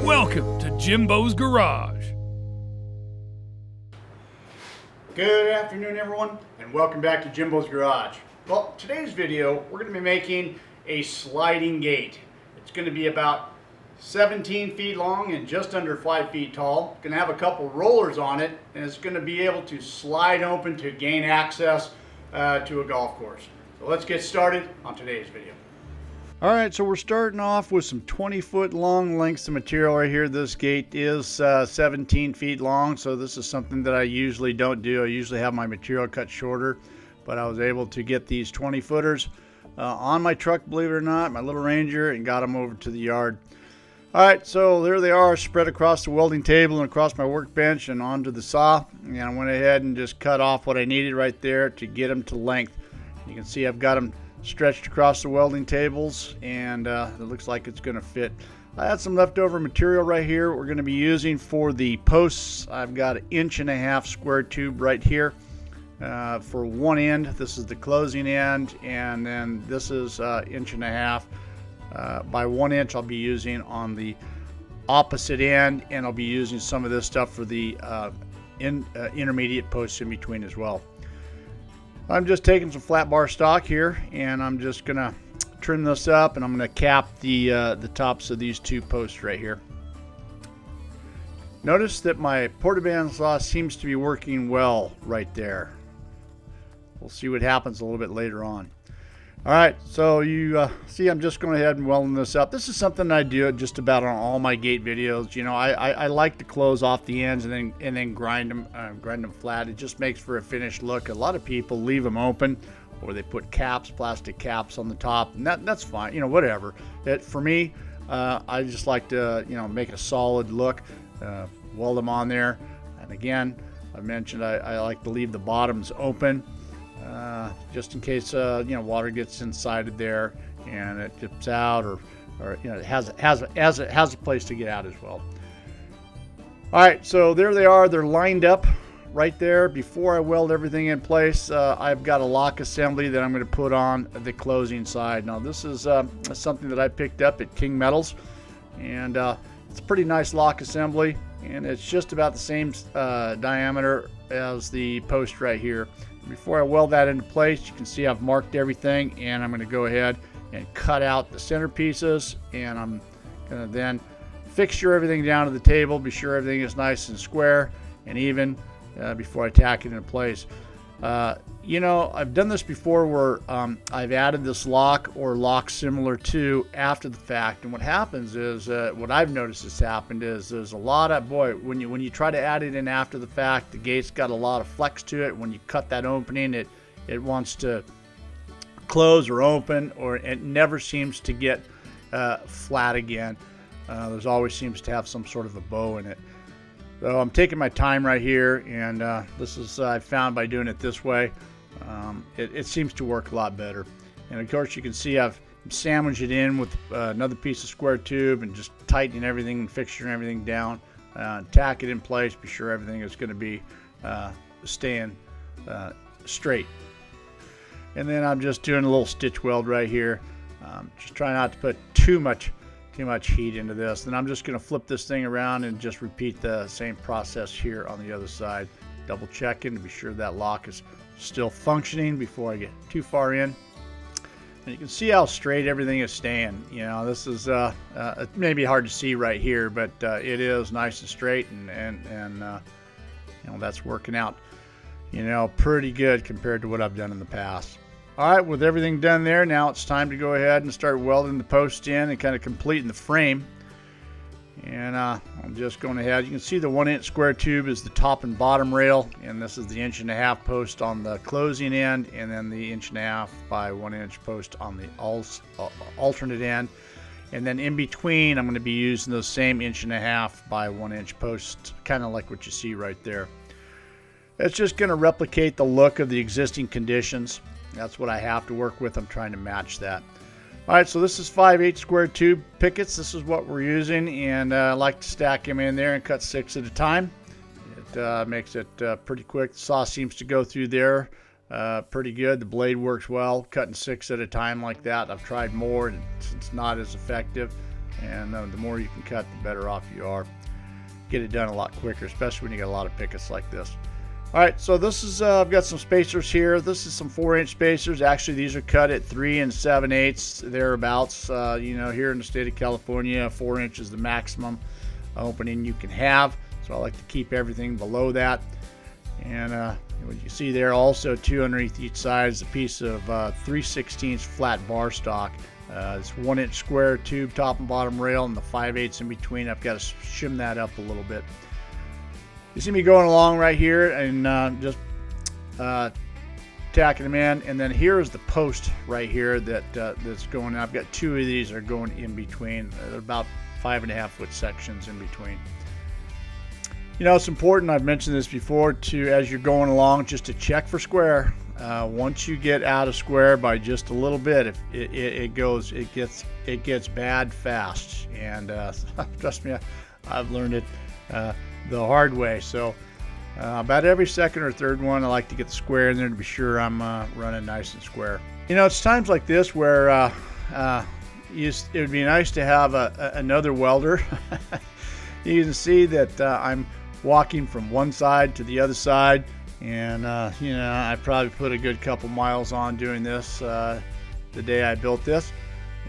Welcome to Jimbo's Garage. Good afternoon, everyone, and welcome back to Jimbo's Garage. Well, today's video, we're going to be making a sliding gate. It's going to be about 17 feet long and just under 5 feet tall. It's going to have a couple rollers on it, and it's going to be able to slide open to gain access to a golf course. So let's get started on today's video. All right, so we're starting off with some 20-foot long lengths of material right here. This gate is 17 feet long, so this is something that I usually don't do. I usually have my material cut shorter, but I was able to get these 20-footers on my truck, believe it or not, my little Ranger, and got them over to the yard. All right, so there they are, spread across the welding table and across my workbench and onto the saw. And I went ahead and just cut off what I needed right there to get them to length. You can see I've got them stretched across the welding tables, and it looks like it's going to fit. I had some leftover material right here we're going to be using for the posts. I've got an 1.5 inch square tube right here for one end. This is the closing end, and then this is 1.5 inch by 1 inch. I'll be using on the opposite end, and I'll be using some of this stuff for the intermediate posts in between as well. I'm just taking some flat bar stock here, and I'm just gonna trim this up, and I'm gonna cap the tops of these two posts right here. Notice that my portaband saw seems to be working well right there. We'll see what happens a little bit later on. All right, so you see I'm just going ahead and welding this up. This is something I do just about on all my gate videos. You know, I like to close off the ends and then grind them flat. It just makes for a finished look. A lot of people leave them open, or they put caps, plastic caps on the top, and that's fine. You know, whatever. For me, I just like to make a solid look, weld them on there. And again, I mentioned I like to leave the bottoms open. Just in case water gets inside of there and it dips out, or it has a place to get out as well. All right, so there they are. They're lined up right there. Before I weld everything in place, I've got a lock assembly that I'm going to put on the closing side. Now this is something that I picked up at King Metals, and it's a pretty nice lock assembly, and it's just about the same diameter as the post right here. Before I weld that into place, you can see I've marked everything, and I'm going to go ahead and cut out the center pieces, and I'm going to then fixture everything down to the table, be sure everything is nice and square and even before I tack it into place. I've done this before where I've added this lock or lock similar to after the fact, and what happens is what I've noticed has happened is there's a lot of when you try to add it in after the fact, the gate's got a lot of flex to it. When you cut that opening, it wants to close or open, or it never seems to get flat again. There's always seems to have some sort of a bow in it. So I'm taking my time right here, and this is I found by doing it this way, it seems to work a lot better. And of course you can see I've sandwiched it in with another piece of square tube and just tightening everything and fixturing everything down, tack it in place, be sure everything is going to be staying straight. And then I'm just doing a little stitch weld right here, just trying not to put too much heat into this. Then I'm just going to flip this thing around and just repeat the same process here on the other side, double checking to be sure that lock is still functioning before I get too far in. And you can see how straight everything is staying. This is it may be hard to see right here, but it is nice and straight, and that's working out pretty good compared to what I've done in the past. All right, with everything done there, now it's time to go ahead and start welding the post in and kind of completing the frame. And I'm just going ahead. You can see the 1 inch square tube is the top and bottom rail, and this is the 1.5 inch post on the closing end, and then the 1.5 inch by 1 inch post on the alternate end. And then in between, I'm going to be using those same 1.5 inch by 1 inch posts, kind of like what you see right there. It's just going to replicate the look of the existing conditions. That's what I have to work with. I'm trying to match that. All right, so this is 5/8 square tube pickets. This is what we're using, and I like to stack them in there and cut 6 at a time. It makes it pretty quick. The saw seems to go through there pretty good. The blade works well. Cutting 6 at a time like that, I've tried more, and it's not as effective. And the more you can cut, the better off you are. Get it done a lot quicker, especially when you got a lot of pickets like this. All right, so this is, I've got some spacers here. This is some 4-inch spacers. Actually, these are cut at 3 7/8 thereabouts. You know, here in the state of California, 4 inches is the maximum opening you can have. So I like to keep everything below that. And what you see there also, too, underneath each side is a piece of 3/16 flat bar stock. It's 1-inch square tube, top and bottom rail, and the 5/8 in between. I've got to shim that up a little bit. You see me going along right here and just tacking them in, and then here is the post right here that's going. I've got 2 of these are going in between. They're about 5.5-foot sections in between. You know, it's important, I've mentioned this before, to, as you're going along, just to check for square. Once you get out of square by just a little bit, if it gets bad fast. And trust me, I've learned it the hard way. So about every second or third one, I like to get the square in there to be sure I'm running nice and square. You know, it's times like this where it would be nice to have another welder. You can see that I'm walking from one side to the other side, and you know, I probably put a good couple miles on doing this the day I built this.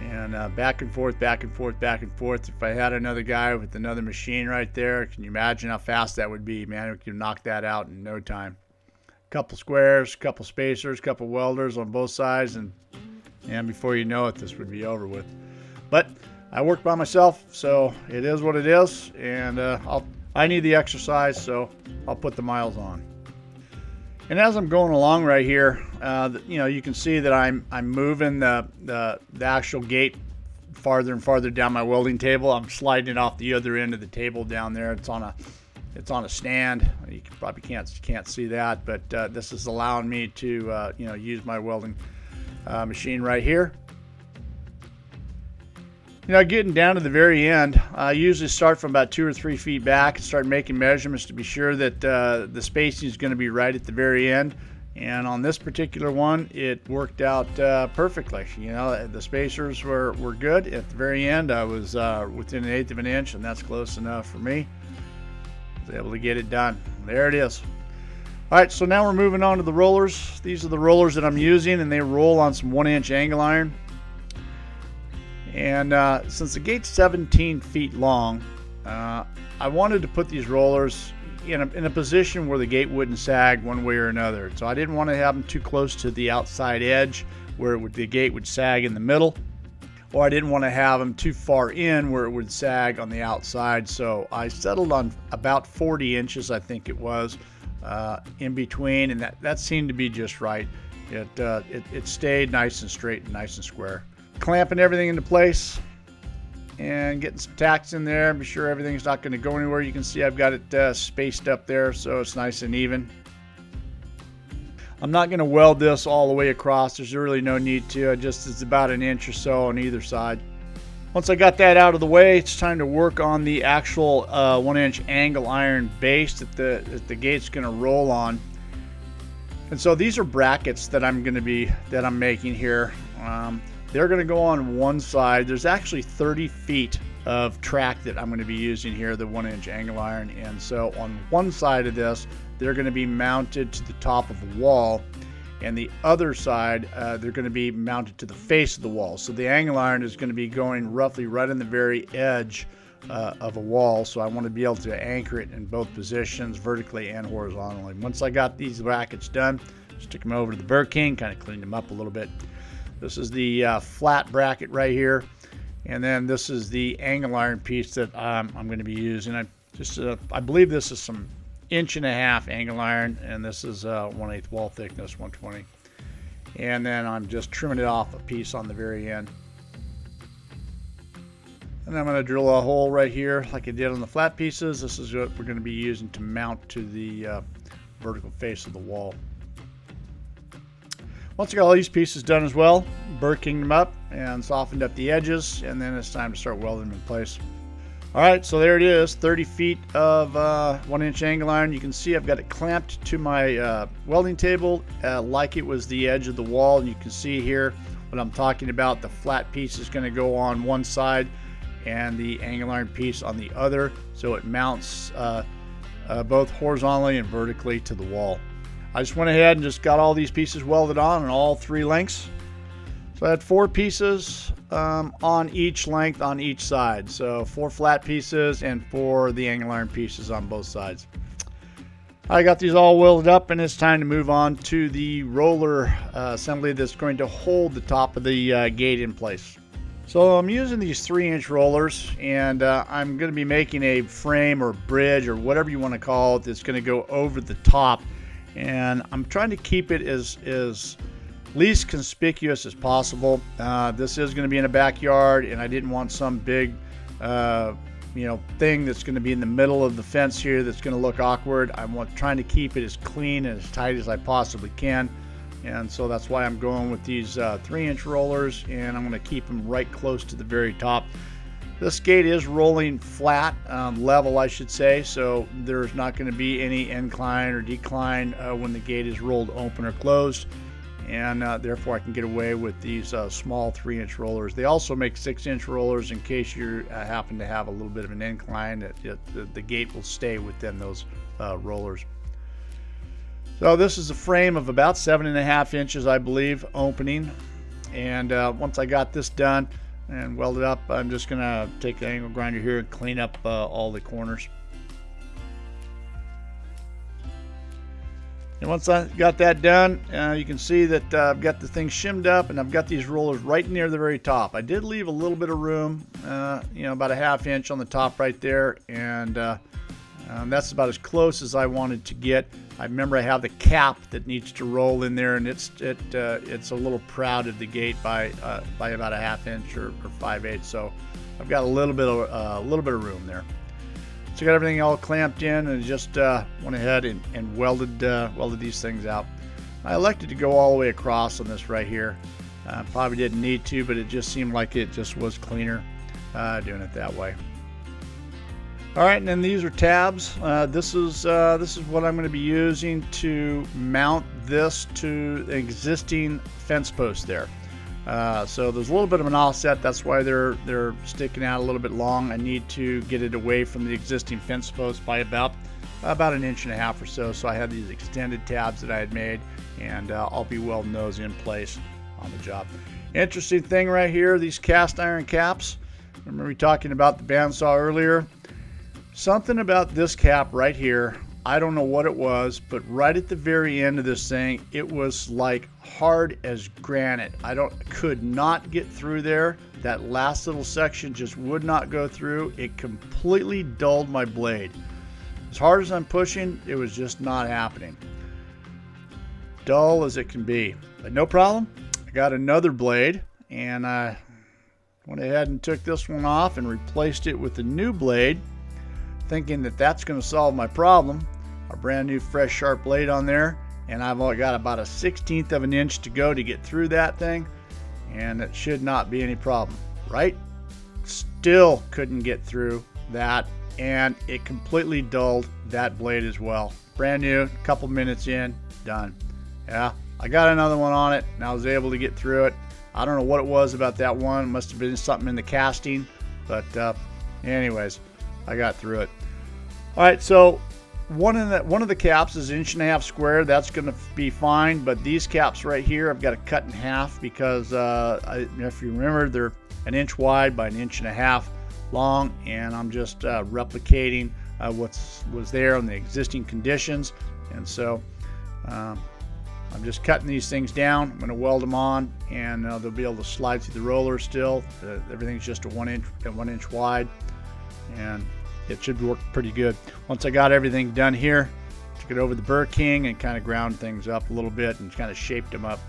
And back and forth, back and forth, back and forth. If I had another guy with another machine right there, can you imagine how fast that would be? Man, we could knock that out in no time. Couple squares, couple spacers, couple welders on both sides, and before you know it, this would be over with. But I work by myself, so it is what it is, and I need the exercise, so I'll put the miles on. And as I'm going along right here, you know, you can see that I'm moving the actual gate farther and farther down my welding table. I'm sliding it off the other end of the table down there. It's on a stand. You probably can't see that, but this is allowing me to you know, use my welding machine right here. You know, getting down to the very end, I usually start from about 2 or 3 feet back and start making measurements to be sure that the spacing is going to be right at the very end. And on this particular one, it worked out perfectly. You know, the spacers were good. At the very end, I was within 1/8 of an inch, and that's close enough for me. I was able to get it done. There it is. All right, so now we're moving on to the rollers. These are the rollers that I'm using, and they roll on some 1-inch angle iron. And since the gate's 17 feet long, I wanted to put these rollers in a position where the gate wouldn't sag one way or another. So I didn't want to have them too close to the outside edge where the gate would sag in the middle, or I didn't want to have them too far in where it would sag on the outside. So I settled on about 40 inches, I think it was, in between, and that seemed to be just right. It stayed nice and straight and nice and square. Clamping everything into place and getting some tacks in there. Be sure everything's not going to go anywhere. You can see I've got it spaced up there so it's nice and even. I'm not going to weld this all the way across. There's really no need to. It's about 1 inch or so on either side. Once I got that out of the way, it's time to work on the actual 1-inch angle iron base that the gate's going to roll on. And so these are brackets that I'm making here. They're going to go on one side. There's actually 30 feet of track that I'm going to be using here, the 1-inch angle iron. And so on one side of this, they're going to be mounted to the top of the wall. And the other side, they're going to be mounted to the face of the wall. So the angle iron is going to be going roughly right on the very edge of a wall. So I want to be able to anchor it in both positions, vertically and horizontally. Once I got these brackets done, stick them over to the Burr King, kind of clean them up a little bit. This is the flat bracket right here, and then this is the angle iron piece that I'm going to be using. I believe this is some 1.5-inch angle iron, and this is 1/8 wall thickness, 120. And then I'm just trimming it off a piece on the very end. And I'm going to drill a hole right here like I did on the flat pieces. This is what we're going to be using to mount to the vertical face of the wall. Once I got all these pieces done as well, Burr Kinged them up and softened up the edges, and then it's time to start welding them in place. All right, so there it is, 30 feet of 1-inch angle iron. You can see I've got it clamped to my welding table like it was the edge of the wall. And you can see here what I'm talking about. The flat piece is going to go on one side, and the angle iron piece on the other, so it mounts both horizontally and vertically to the wall. I just went ahead and just got all these pieces welded on all 3 lengths. So I had 4 pieces on each length on each side. So 4 flat pieces and 4 the angle iron pieces on both sides. I got these all welded up, and it's time to move on to the roller assembly that's going to hold the top of the gate in place. So I'm using these 3-inch rollers, and I'm going to be making a frame or bridge or whatever you want to call it that's going to go over the top. And I'm trying to keep it as least conspicuous as possible. This is going to be in a backyard, and I didn't want some big thing that's going to be in the middle of the fence here that's going to look awkward. I'm trying to keep it as clean and as tight as I possibly can, and so that's why I'm going with these 3-inch rollers, and I'm going to keep them right close to the very top. This gate is rolling flat, level I should say, so there's not going to be any incline or decline when the gate is rolled open or closed, and therefore I can get away with these small 3-inch rollers. They also make 6-inch rollers in case you happen to have a little bit of an incline. The gate will stay within those rollers. So this is a frame of about 7.5 inches, I believe, opening, and once I got this done and welded up, I'm just going to take the angle grinder here and clean up all the corners. And once I got that done, you can see that I've got the thing shimmed up, and I've got these rollers right near the very top. I did leave a little bit of room, about a 1/2 inch on the top right there, and that's about as close as I wanted to get. I remember I have the cap that needs to roll in there, and it's a little proud of the gate by about a 1/2 inch or 5/8. So I've got a little bit of room there. So I got everything all clamped in, and just went ahead and welded these things out. I elected to go all the way across on this right here. Probably didn't need to, but it just seemed like it just was cleaner doing it that way. All right, and then these are tabs. This is what I'm going to be using to mount this to the existing fence post there. So there's a little bit of an offset. That's why they're sticking out a little bit long. I need to get it away from the existing fence post by about 1.5 inches or so. So I had these extended tabs that I had made, and I'll be welding those in place on the job. Interesting thing right here, these cast iron caps. Remember we talking about the bandsaw earlier? Something about this cap right here, I don't know what it was, but right at the very end of this thing, it was like hard as granite. Could not get through there. That last little section just would not go through. It completely dulled my blade. As hard as I'm pushing, it was just not happening. Dull as it can be. But no problem. I got another blade, and I went ahead and took this one off and replaced it with a new blade, thinking that that's going to solve my problem. A brand new fresh sharp blade on there, and I've only got about a 1/16 of an inch to go to get through that thing, and it should not be any problem, right? Still couldn't get through that, and it completely dulled that blade as well. Brand new, a couple minutes in, done. Yeah, I got another one on it, and I was able to get through it. I don't know what it was about that one. It must have been something in the casting, but anyways, I got through it. All right, so one of the caps is 1.5 inches square. That's going to be fine, but these caps right here, I've got to cut in half because if you remember, they're 1 inch wide by 1.5 inches long, and I'm just replicating what was there on the existing conditions, and so I'm just cutting these things down. I'm going to weld them on, and they'll be able to slide through the roller still. Everything's just a 1 inch wide, and it should work pretty good. Once I got everything done here, took it over the Burr King and kind of ground things up a little bit and kind of shaped them up.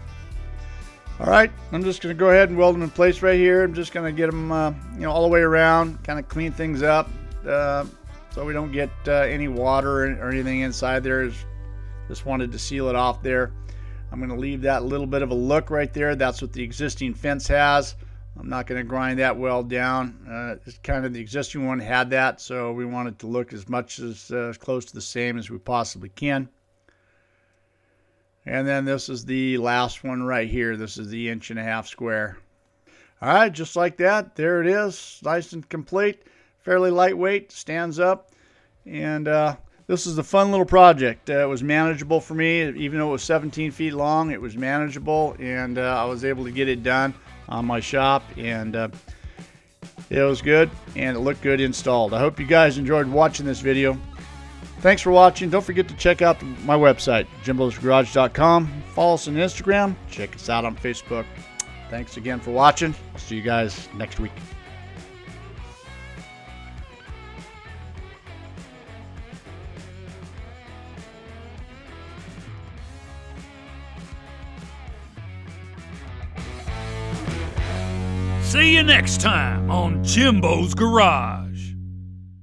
All right, I'm just going to go ahead and weld them in place right here. I'm just going to get them all the way around, kind of clean things up so we don't get any water or anything inside there. Just wanted to seal it off there. I'm going to leave that little bit of a look right there. That's what the existing fence has. I'm not going to grind that weld down. It's kind of the existing one had that, so we want it to look as close to the same as we possibly can. And then this is the last one right here. This is the 1.5 inch square. All right, just like that. There it is, nice and complete. Fairly lightweight, stands up. And this is a fun little project. It was manageable for me. Even though it was 17 feet long, it was manageable. And I was able to get it done on my shop. And it was good, and it looked good installed. I hope you guys enjoyed watching this video. Thanks for watching. Don't forget to check out my website, jimbosgarage.com. Follow us on Instagram. Check us out on Facebook. Thanks again for watching. See you guys next week. See you next time on Jimbo's Garage.